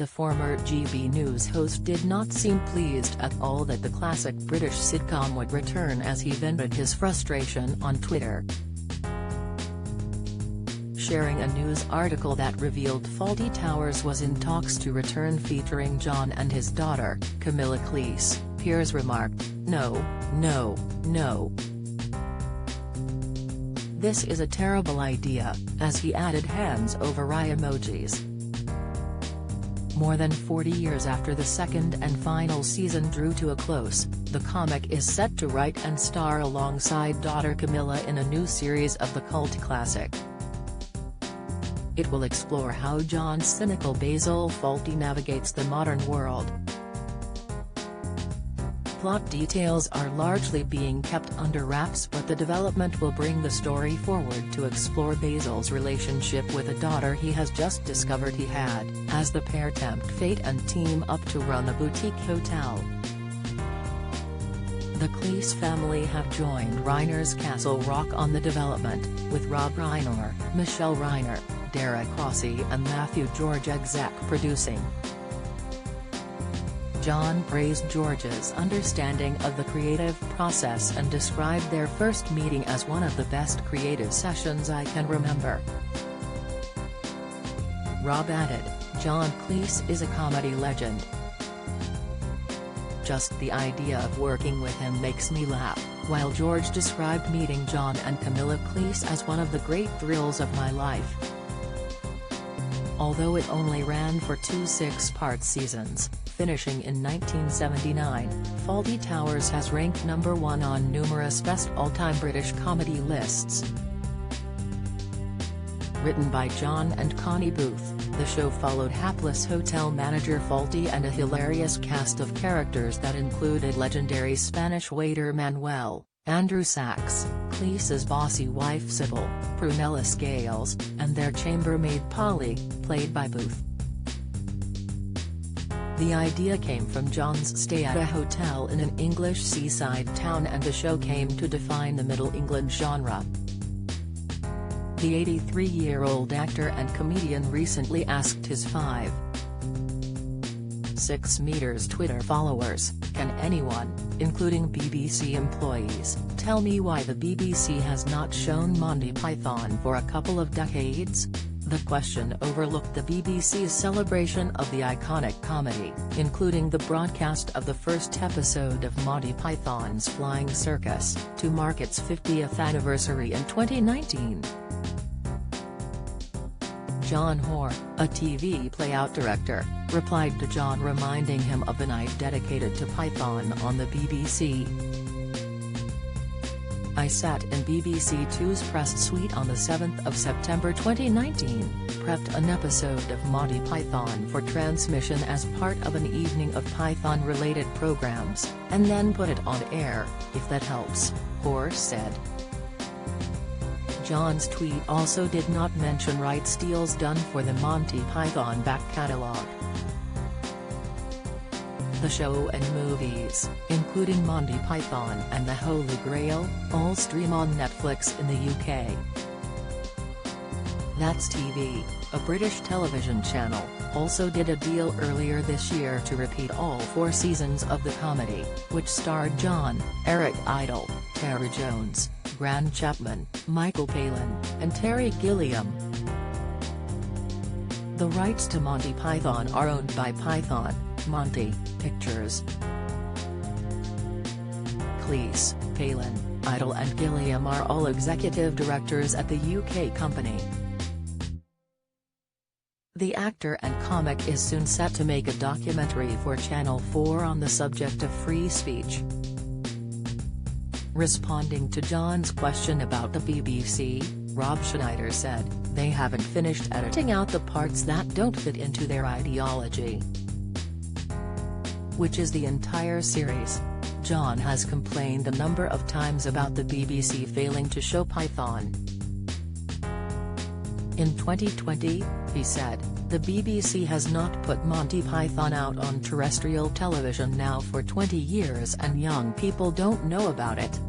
The former GB News host did not seem pleased at all that the classic British sitcom would return, as he vented his frustration on Twitter, sharing a news article that revealed Fawlty Towers was in talks to return featuring John and his daughter, Camilla Cleese. Piers remarked, "No, no, no. This is a terrible idea," as he added hands over eye emojis. More than 40 years after the second and final season drew to a close, the comic is set to write and star alongside daughter Camilla in a new series of the cult classic. It will explore how John's cynical Basil Fawlty navigates the modern world. Plot details are largely being kept under wraps, but the development will bring the story forward to explore Basil's relationship with a daughter he has just discovered he had, as the pair tempt fate and team up to run a boutique hotel. The Cleese family have joined Reiner's Castle Rock on the development, with Rob Reiner, Michelle Reiner, Derek Rossi and Matthew George exec producing. John praised George's understanding of the creative process and described their first meeting as one of the best creative sessions I can remember. Rob added, "John Cleese is a comedy legend. Just the idea of working with him makes me laugh," while George described meeting John and Camilla Cleese as one of the great thrills of my life. Although it only ran for 2 6-part seasons, finishing in 1979, Fawlty Towers has ranked #1 on numerous best all-time British comedy lists. Written by John and Connie Booth, the show followed hapless hotel manager Fawlty and a hilarious cast of characters that included legendary Spanish waiter Manuel, Andrew Sachs, Cleese's bossy wife Sybil, Prunella Scales, and their chambermaid Polly, played by Booth. The idea came from John's stay at a hotel in an English seaside town, and the show came to define the Middle England genre. The 83-year-old actor and comedian recently asked his 5.6 meters Twitter followers, "Can anyone, including BBC employees, tell me why the BBC has not shown Monty Python for a couple of decades?" The question overlooked the BBC's celebration of the iconic comedy, including the broadcast of the first episode of Monty Python's Flying Circus, to mark its 50th anniversary in 2019. John Hoare, a TV playout director, replied to John reminding him of a night dedicated to Python on the BBC. "I sat in BBC Two's press suite on the 7th of September 2019, prepped an episode of Monty Python for transmission as part of an evening of Python-related programs, and then put it on air, if that helps," Hoare said. John's tweet also did not mention rights deals done for the Monty Python back catalogue. The show and movies, including Monty Python and the Holy Grail, all stream on Netflix in the UK. That's TV, a British television channel, also did a deal earlier this year to repeat all 4 seasons of the comedy, which starred John, Eric Idle, Terry Jones, Grant Chapman, Michael Palin, and Terry Gilliam. The rights to Monty Python are owned by Python, Monty, Pictures. Cleese, Palin, Idle and Gilliam are all executive directors at the UK company. The actor and comic is soon set to make a documentary for Channel 4 on the subject of free speech. Responding to John's question about the BBC, Rob Schneider said, "They haven't finished editing out the parts that don't fit into their ideology, which is the entire series." John has complained a number of times about the BBC failing to show Python. In 2020, he said, "The BBC has not put Monty Python out on terrestrial television now for 20 years and young people don't know about it."